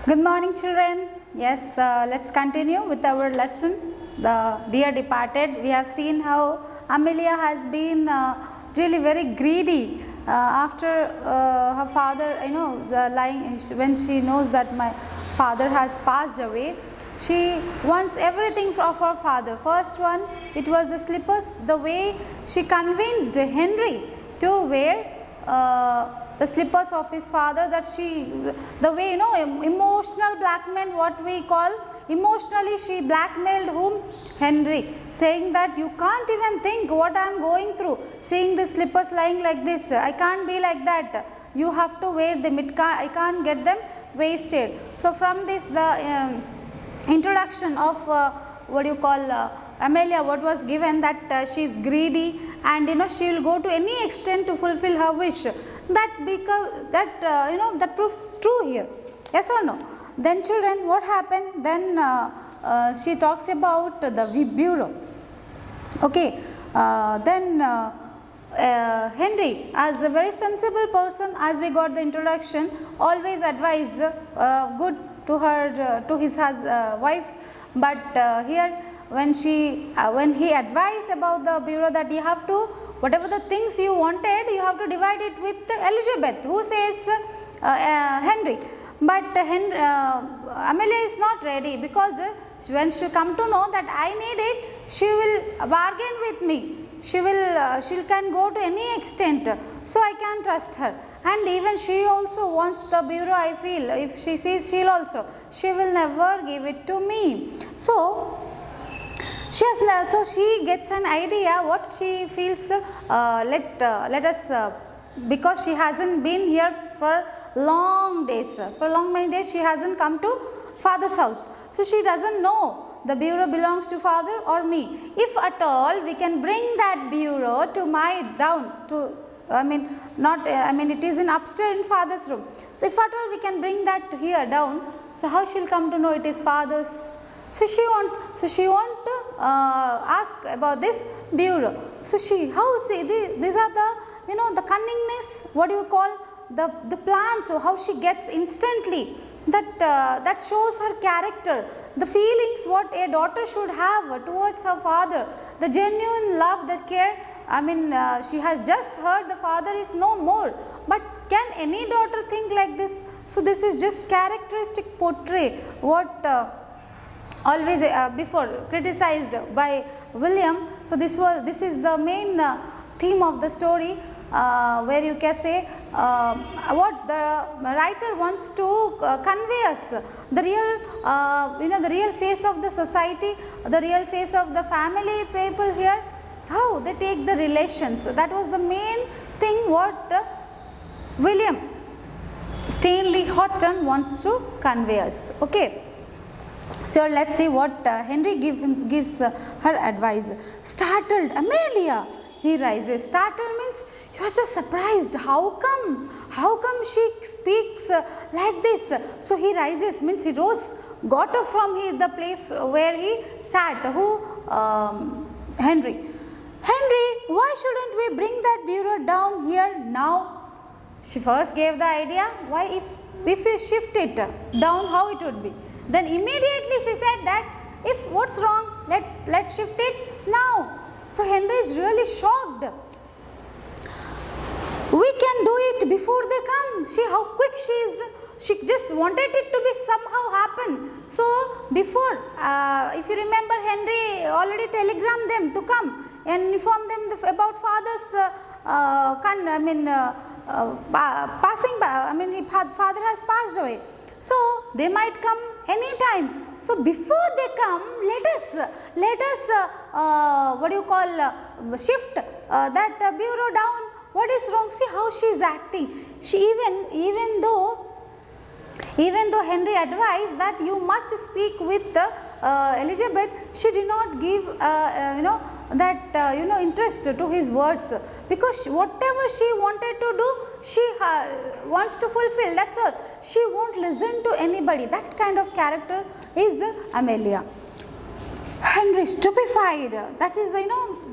Good morning, children. Yes, let's continue with our lesson. The dear departed. We have seen how Amelia has been really very greedy after her father, lying when she knows that my father has passed away. She wants everything of her father. First one, it was the slippers. The way she convinced Henry to wear the slippers of his father, that the way emotional blackmail, what we call emotionally, she blackmailed whom? Henry, saying that you can't even think what I am going through, seeing the slippers lying like this, I can't be like that, you have to wear them, I can't get them wasted. So from this, the introduction of Amelia, what was given, that she is greedy and she will go to any extent to fulfill her wish. That proves true here. Yes or no? Then children, what happened? Then she talks about the bureau. Okay. Henry, as a very sensible person, as we got the introduction, always advised good to her, to his wife. But here, when he advised about the bureau, that you have to, whatever the things you wanted, you have to divide it with Elizabeth, who says Henry. But Amelia is not ready, because when she come to know that I need it, she will bargain with me. She can go to any extent, so I can trust her. And even she also wants the bureau, I feel. If she sees, she will never give it to me. So she gets an idea what she feels. Let us, because she hasn't been here for long days. For many days she hasn't come to father's house. So she doesn't know the bureau belongs to father or me. If at all we can bring that bureau to my down to, it is in upstairs in father's room. So if at all we can bring that here down, so how she'll come to know it is father's? So she want to ask about this bureau. So these are the cunningness, what do you call, the plans, so how she gets instantly, that shows her character, the feelings what a daughter should have towards her father, the genuine love, the care. She has just heard the father is no more, but can any daughter think like this? So this is just characteristic portray what always before criticized by William. So this is the main theme of the story, where you can say what the writer wants to convey us, the real the real face of the society, the real face of the family people here, how they take the relations. That was the main thing what William Stanley Houghton wants to convey us. Okay. So let's see what Henry gives her advice. Startled, Amelia, he rises. Startled means he was just surprised. How come she speaks like this? So he rises, means he rose, got up from the place where he sat. Who? Henry, why shouldn't we bring that bureau down here now? She first gave the idea, why if we shift it down, how it would be. Then immediately she said that, if what's wrong, let's shift it now. So Henry is really shocked. We can do it before they come. See how quick she is. She just wanted it to be somehow happen. So before, if you remember, Henry already telegrammed them to come and inform them about father's passing by. Father has passed away. So they might come anytime. So before they come, let us shift that bureau down. What is wrong? See how she is acting. She even though Henry advised that you must speak with Elizabeth, she did not give interest to his words, because whatever she wanted to do, she wants to fulfill. That's all. She won't listen to anybody. That kind of character is Amelia. Henry stupefied. That is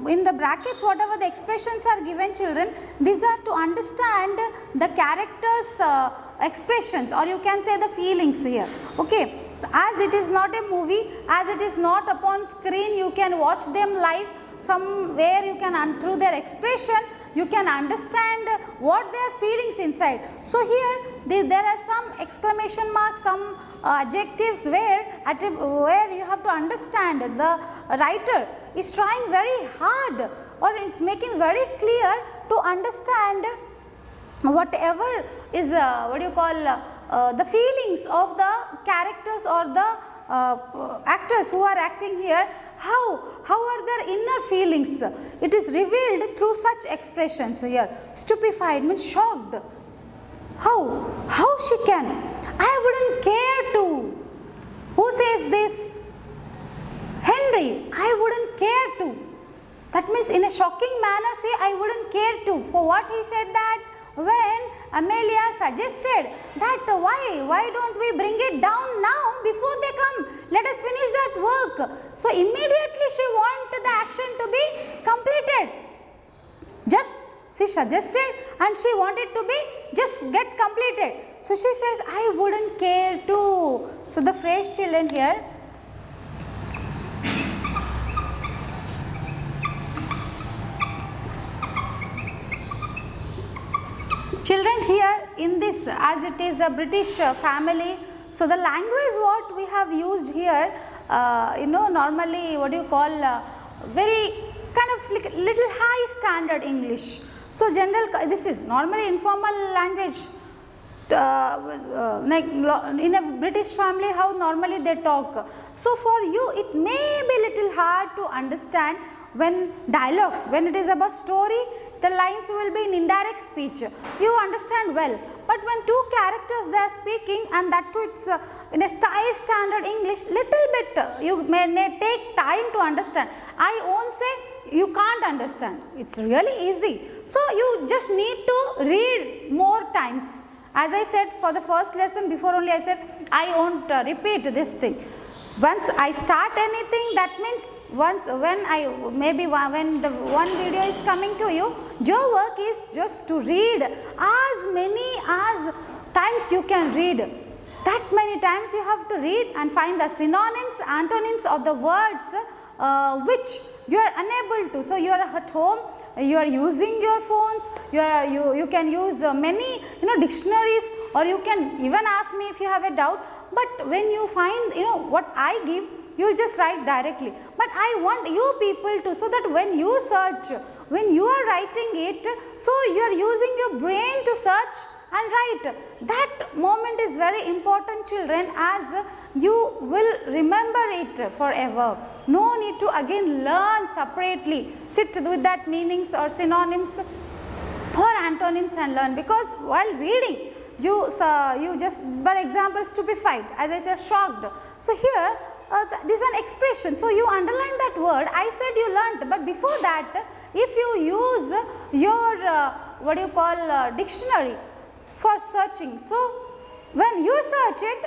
in the brackets whatever the expressions are given, children, these are to understand the characters expressions, or you can say the feelings here. Okay, so as it is not a movie, as it is not upon screen, you can watch them live somewhere, you can through their expression you can understand what they are feelings inside. So here there are some exclamation marks, some adjectives where you have to understand the writer is trying very hard, or it's making very clear to understand whatever is the feelings of the characters or the actors who are acting here. How are their inner feelings? It is revealed through such expressions here. Stupefied means shocked. How she can? I wouldn't care to. Who says this? Henry. I wouldn't care to. That means in a shocking manner say I wouldn't care to. For what he said that? When Amelia suggested that why don't we bring it down now before they come, let us finish that work. So immediately she wanted the action to be completed. Just she suggested and she wanted to be just get completed. So she says I wouldn't care to. So the phrase, children, here, children, here in this, as it is a British family, so the language what we have used here, normally very kind of like little high standard English. So this is normally informal language. Like in a British family, how normally they talk. So for you it may be little hard to understand when dialogues, when it is about story, the lines will be in indirect speech. You understand well. But when two characters they are speaking, and that too it's in a high standard English, little bit you may take time to understand. I won't say you can't understand. It's really easy. So you just need to read more times. As I said for the first lesson, before only I said I won't repeat this thing. Once I start anything, that means when the one video is coming to you, your work is just to read as many as times you can read. That many times you have to read and find the synonyms, antonyms of the words which you are unable to. So you are at home, you are using your phones, you can use many dictionaries, or you can even ask me if you have a doubt. But when you find what I give, you will just write directly. But I want you people to, so that when you search, when you are writing it, so you are using your brain to search and write. That moment is very important, children, as you will remember it forever. No need to again learn separately, sit with that meanings or synonyms or antonyms and learn, because while reading you just, for example, stupefied, as I said, shocked. So here this is an expression, so you underline that word. I said you learnt, but before that if you use your dictionary for searching, so when you search it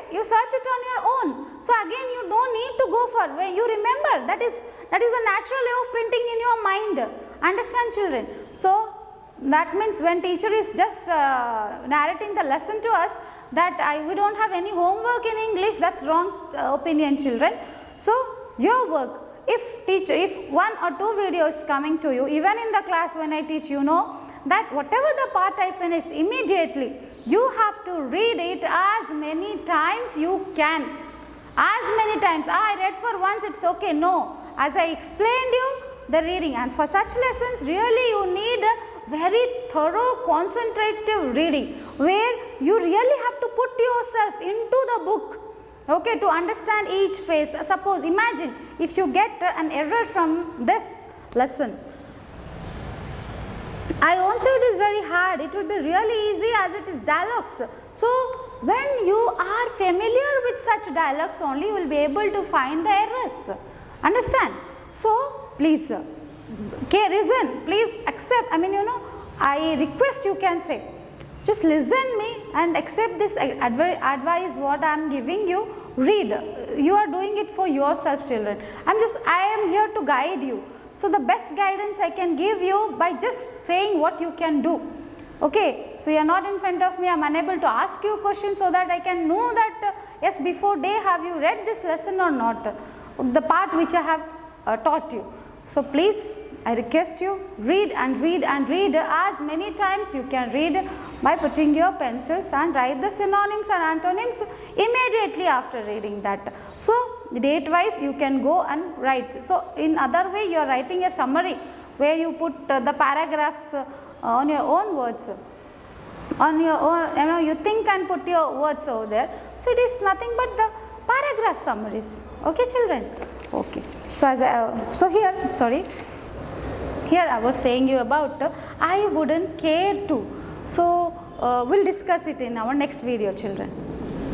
on your own. So again you don't need to go for, when you remember, that is a natural way of printing in your mind. Understand, children? So that means when teacher is just narrating the lesson to us, that we don't have any homework in English, that's wrong opinion, children. So your work, if one or two videos coming to you, even in the class when I teach, that whatever the part I finish, immediately you have to read it as many times you can. As many times. I read for once, it's okay. No, as I explained you the reading, and for such lessons really you need a very thorough concentrative reading, where you really have to put yourself into the book, okay, to understand each phrase. Suppose, imagine if you get an error from this lesson, I won't say it is very hard, it will be really easy as it is dialogues. So when you are familiar with such dialogues only, you will be able to find the errors. Understand? So please, listen, please accept, I request you can say, just listen me and accept this advice what I am giving you. Read. You are doing it for yourself, children. I am here to guide you. So the best guidance I can give you by just saying what you can do. Okay, so you are not in front of me, I am unable to ask you questions so that I can know that yes, before day have you read this lesson or not, the part which I have taught you. So please, I request you, read and read and read as many times you can read by putting your pencils and write the synonyms and antonyms immediately after reading that. So date wise you can go and write. So in other way you are writing a summary where you put the paragraphs on your own words, on your own, you think and put your words over there. So it is nothing but the paragraph summaries. Okay children? Okay. So as here I was saying you about I wouldn't care to. So we'll discuss it in our next video children.